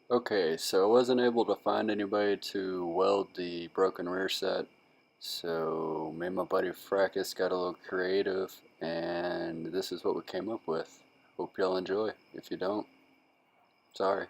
Okay, so I wasn't able to find anybody to weld the broken rear set, so me and my buddy Frackus got a little creative, and this is what we came up with. Hope y'all enjoy. If you don't, sorry.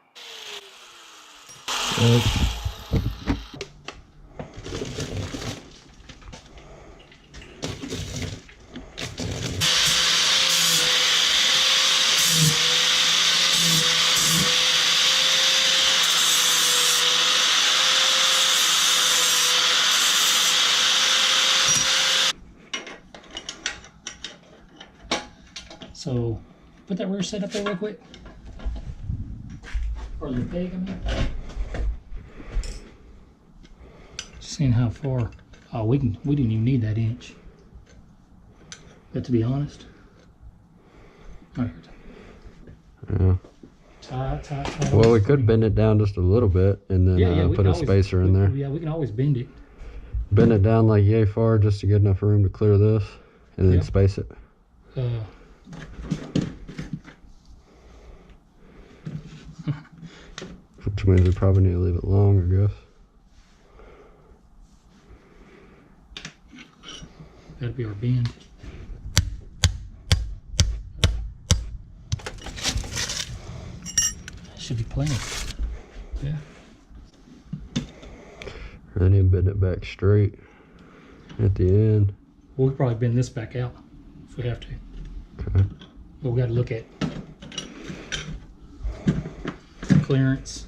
So, put that rear set up there real quick. Or the peg, I mean. Just seeing how far. Oh, we didn't even need that inch. But to be honest. Alright. Yeah. Tight. Well, we could bend it down just a little bit and then put a spacer in there. Yeah, we can always bend it. Bend it down like yay far just to get enough room to clear this, and then space it. Which means we probably need to leave it long, I guess. That'll be our bend. Should be plenty. Yeah. And then bend it back straight at the end. We'll probably bend this back out if we have to. Okay. But we got to look at clearance.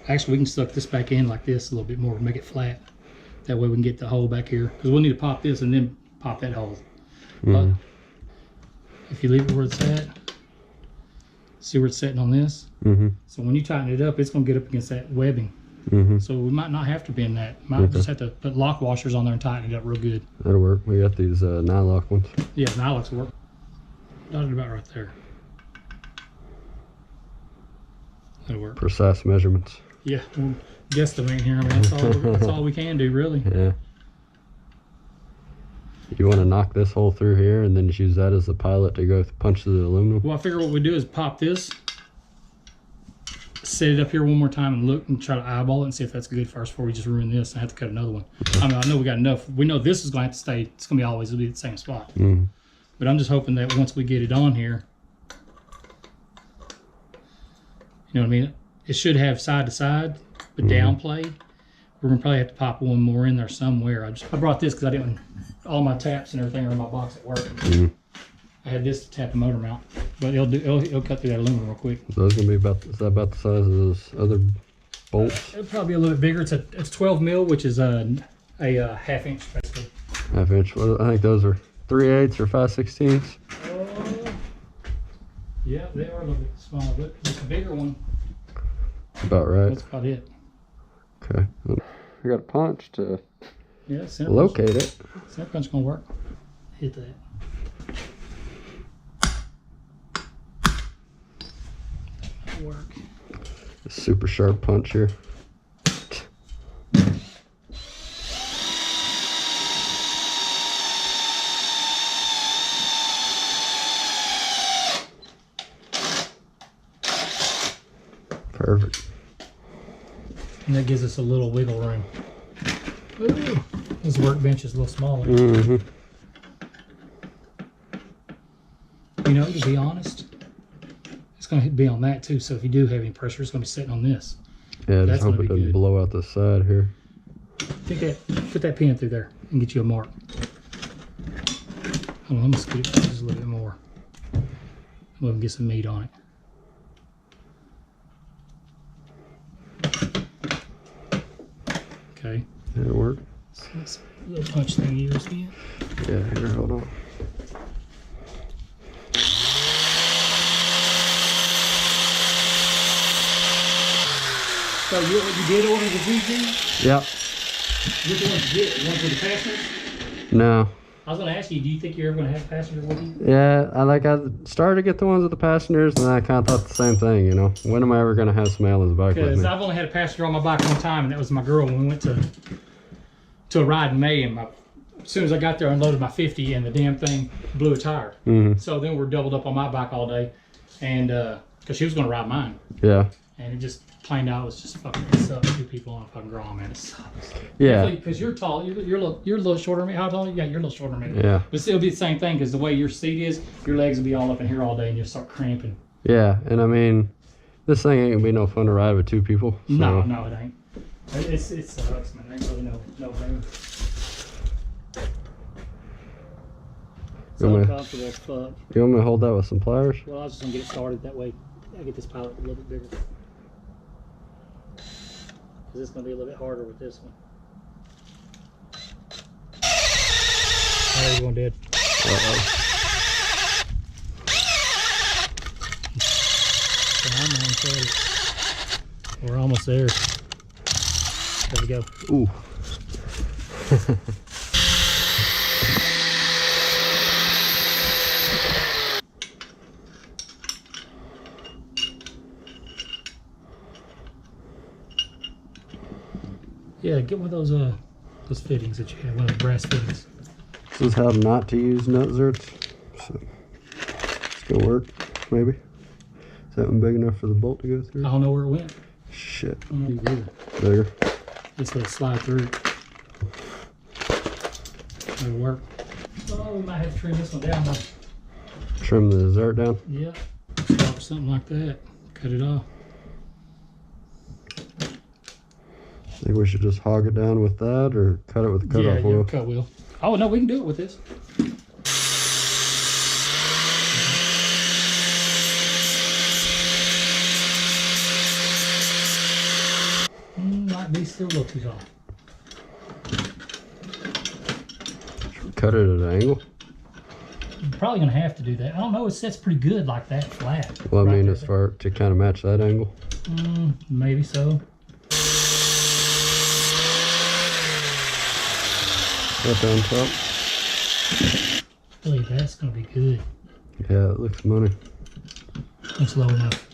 Actually, we can suck this back in like this a little bit more, make it flat. That way we can get the hole back here. Because we'll need to pop this and then pop that hole. But if you leave it where it's at, see where it's sitting on this? So when you tighten it up, it's going to get up against that webbing. So we might not have to bend that. Might just have to put lock washers on there and tighten it up real good. That'll work. We got these nylock ones. Yeah, nylocks work. Dotted about right there. That'll work. Precise measurements. Yeah, we'll guesstimate here. I mean, that's all we can do, really. Yeah. You want to knock this hole through here and then just use that as the pilot to go punch through the aluminum? Well, I figure what we do is pop this, set it up here one more time and look and try to eyeball it and see if that's good first before we just ruin this and have to cut another one. I mean, I know we got enough. We know this is going to have to stay. It's going to be always be the same spot. But I'm just hoping that once we get it on here, you know what I mean? It should have side to side, but down play. We're gonna probably have to pop one more in there somewhere. I brought this because I didn't. All my taps and everything are in my box at work. I had this to tap the motor mount, but it'll cut through that aluminum real quick. So it's gonna be about, is that about the size of those other bolts? It'll probably be a little bit bigger. It's 12 mil, which is a half inch basically. Half inch. Well, I think those are 3/8 or 5/16. Yeah, they are a little bit smaller, but it's a bigger one. About right. That's about it. Okay. I got a punch to center locate it. Center punch gonna work. Hit that. That'll work. A super sharp punch here. Perfect. And that gives us a little wiggle room. Ooh, this workbench is a little smaller. You know, to be honest, it's going to be on that too. So if you do have any pressure, it's going to be sitting on this. Yeah, just hope it doesn't blow out the side here. Take that, put that pin through there and get you a mark. Hold on, let me scoot it just a little bit more. Let me get some meat on it. Okay. That'll work. So that's a little punch thing you use again. Yeah, here, hold on. So you did order the VG? Yeah. Which one did you get? The one for the passengers? No. I was going to ask you, do you think you're ever going to have passengers with you? Yeah, I started to get the ones with the passengers, and I kind of thought the same thing, you know. When am I ever going to have somebody on the bike with me? Because I've only had a passenger on my bike one time, and that was my girl when we went to a ride in May, and as soon as I got there, I unloaded my 50, and the damn thing blew a tire. So then we're doubled up on my bike all day. and because she was gonna ride mine, Yeah. and it just plain out was just fucking it sucks. 2 people on a fucking Grom, man, it sucks. Yeah. Because you're tall, you're a little shorter than me. How tall are you? Yeah, you're a little shorter than me. Yeah. But still be the same thing because the way your seat is, your legs will be all up in here all day, and you'll start cramping. Yeah, and I mean, this thing ain't gonna be no fun to ride with 2 people. So. No, it ain't. It sucks, man. There ain't really no thing. It's uncomfortable as fuck. You want me to hold that with some pliers? Well, I was just gonna get it started that way. I get this pallet a little bit bigger. Because it's gonna be a little bit harder with this one. Oh, you're going dead. We're almost there. There we go. Ooh. Yeah, get one of those fittings that you have, one of the brass fittings. This is how not to use nut zerts. So it's gonna work, maybe. Is that one big enough for the bolt to go through? I don't know where it went. Shit. I don't know either. Bigger. Just let it slide through. It'll work. Oh, we might have to trim this one down though. Trim the zert down? Yeah. Start with something like that. Cut it off. I think we should just hog it down with that or cut it with the cutoff wheel. Yeah, cut wheel. Oh, no, we can do it with this. Might be still a little too tall. Should we cut it at an angle? You're probably going to have to do that. I don't know, it sets pretty good like that, flat. Well, I right mean, there. as far to kind of match that angle. Maybe so. That on top. I believe that's going to be good. Yeah, it looks money. Looks low enough.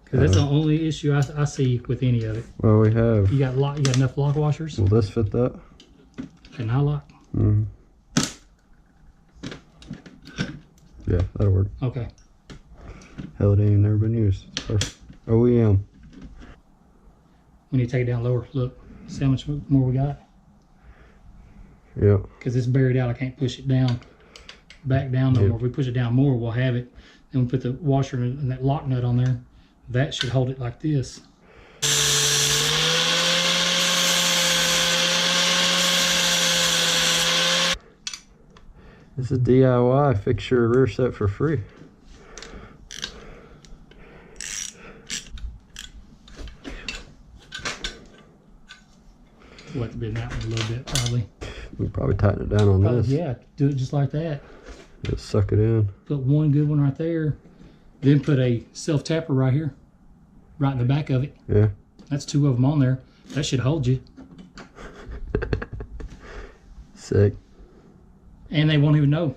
Because that's the only issue I see with any of it. Well, we have. You got enough lock washers? Will this fit that? Can I lock? Mm-hmm. Yeah, that'll work. Okay. Hell, it ain't never been used. It's perfect. OEM. We need to take it down lower. Look, see how much more we got? Yep. Because it's buried out. I can't push it down, back down no more. If we push it down more, we'll have it. Then we put the washer and that lock nut on there. That should hold it like this. This is DIY. Fix your rear set for free. We'll have to bend that one a little bit, probably. We probably tighten it down on this. Yeah, do it just like that. Just suck it in. Put one good one right there. Then put a self-tapper right here, right in the back of it. Yeah. That's 2 of them on there. That should hold you. Sick. And they won't even know.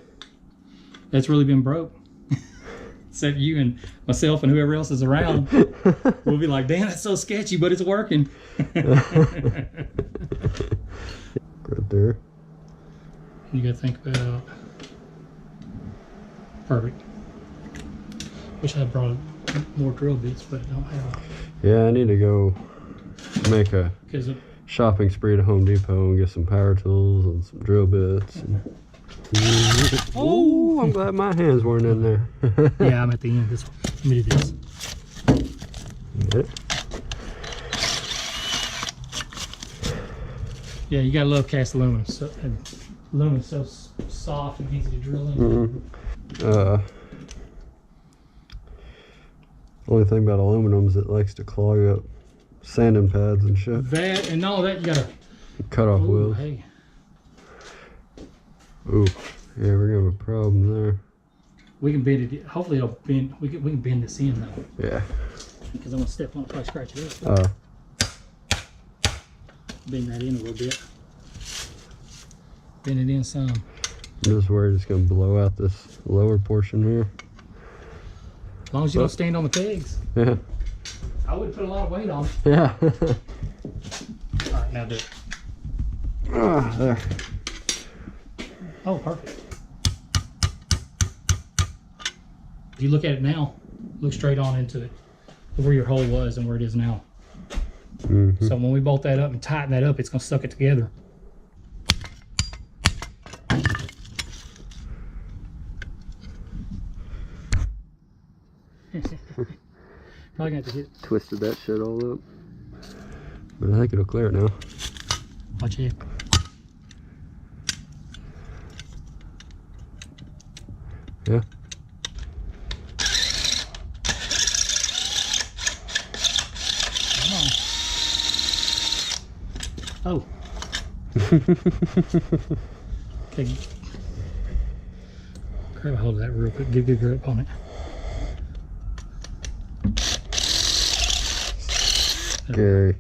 That's really been broke. Except you and myself and whoever else is around. We'll be like, damn, that's so sketchy, but it's working. Right there. You gotta think about. Perfect. Wish I had brought more drill bits, but I don't have them. Yeah, I need to go make a Because shopping spree to Home Depot and get some power tools and some drill bits. And... Oh, I'm glad my hands weren't in there. yeah, I'm at the end of this one. Let me do this. Get it? Yeah, you gotta love cast aluminum. So, aluminum's so soft and easy to drill in. Only thing about aluminum is it likes to clog up sanding pads and shit. That and all that you gotta Cut off wheels. Hey. Ooh, yeah, we're gonna have a problem there. We can bend it. Hopefully it'll bend. We can bend this in though. Yeah. Because I'm gonna step on it, probably scratch it up. Bend that in a little bit. Bend it in some. I'm just worried it's gonna blow out this lower portion here. As long as you don't stand on the pegs. Yeah. I would put a lot of weight on it. Yeah. Alright, now do it. There. Oh, perfect. If you look at it now, look straight on into it, where your hole was and where it is now. Mm-hmm. So when we bolt that up and tighten that up, it's gonna suck it together. Probably gonna have to hit. Twisted that shit all up. But I think it'll clear it now. Watch it. Yeah. Oh. Okay. Grab a hold of that real quick. Give a good grip on it. Scary.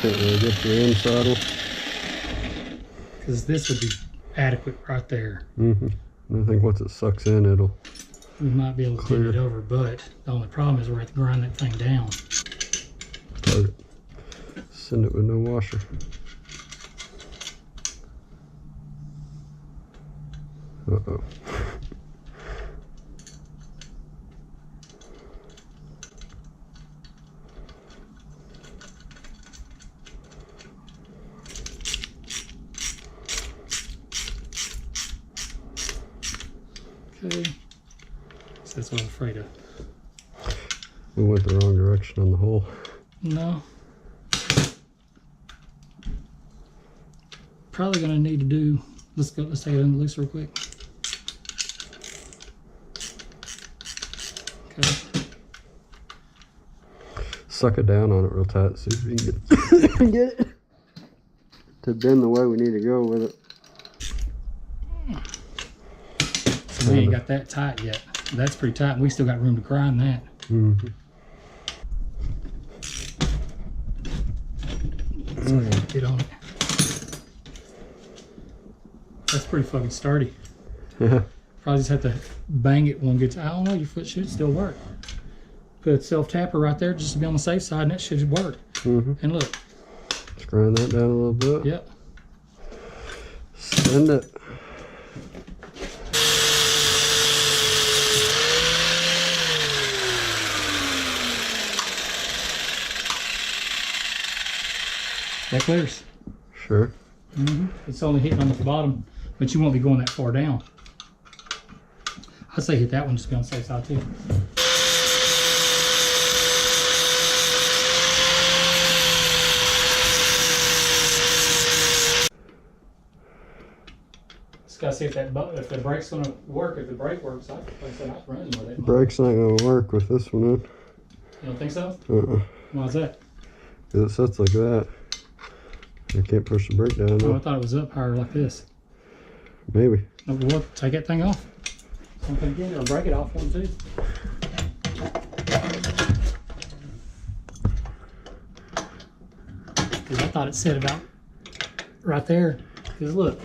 Can't really get the rim saddle. Because this would be adequate right there. Mm-hmm. I think once it sucks in, it'll We might be able to clear get it over, but the only problem is we're going to have to grind that thing down. plug it. Send it with no washer. Uh-oh. Okay. So that's what I'm afraid of. We went the wrong direction on the hole. No. Probably going to need to do, let's take it in the loose real quick. Okay. Suck it down on it real tight, see if we can get it to bend the way we need to go with it. So we ain't got that tight yet. That's pretty tight, and we still got room to grind that. Mm-hmm. So I gotta get on it. That's pretty fucking sturdy. Yeah. Probably just have to bang it when it gets, I don't know, your foot should still work. Put a self-tapper right there just to be on the safe side, and that should work. Mm-hmm. And look. Just grind that down a little bit. Yep. Send it. That clears. Sure. Mm-hmm. It's only hitting on the bottom, but you won't be going that far down. I'd say hit that one just to be on the safe side too. Just gotta see if the brake's gonna work. If the brake works, I can run with it. Brake's not gonna work with this one in. You don't think so? Uh-uh. Why's that? Because it sits like that. I can't push the brake down Oh, though. I thought it was up higher like this. Maybe. Oh, well, take that thing off. Something again, or break it off one too. Because I thought it said about right there. Because look,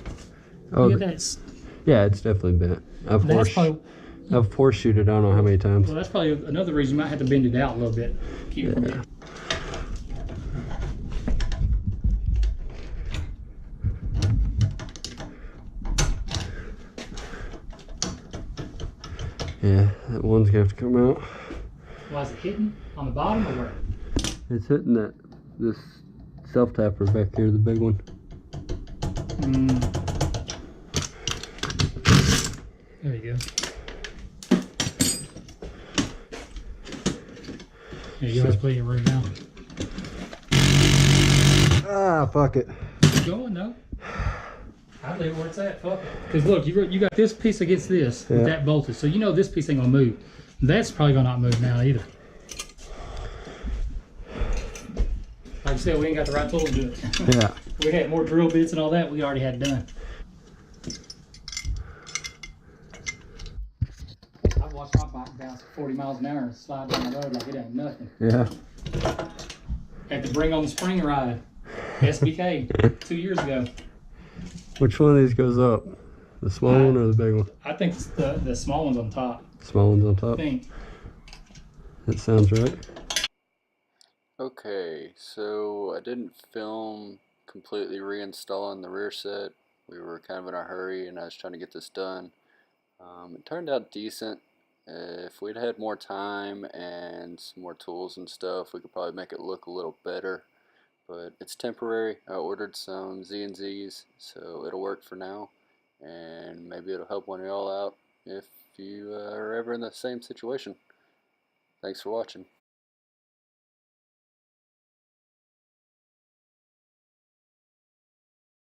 Oh, look at that. yeah, it's definitely bent. I've horseshoed it I don't know how many times. Well, that's probably another reason you might have to bend it out a little bit. Keep it from getting. Yeah, that one's gonna have to come out. Why is it hitting on the bottom or where? It's hitting this self tapper back here, the big one. There you go. Yeah, you always put your room down. Ah, fuck it. Keep going, though. I'd leave it where it's at. Fuck it. Because look, you got this piece against this with that bolted, so you know this piece ain't gonna move. That's probably gonna not move now either. Like I said, we ain't got the right tool to do it. Yeah. We had more drill bits and all that. We already had done. I've watched my bike bounce 40 miles an hour and slide down the road like it ain't nothing. Yeah. Had to bring on the spring ride, SBK, 2 years ago. Which one of these goes up? The small one or the big one? I think it's the small one's on top. Small one's on I top. think. That sounds right. Okay, so I didn't film completely reinstalling the rear set. We were kind of in a hurry and I was trying to get this done. It turned out decent. If we'd had more time and some more tools and stuff, we could probably make it look a little better. But it's temporary. I ordered some Z&Zs, so it'll work for now. And maybe it'll help one of y'all out if you are ever in the same situation. Thanks for watching.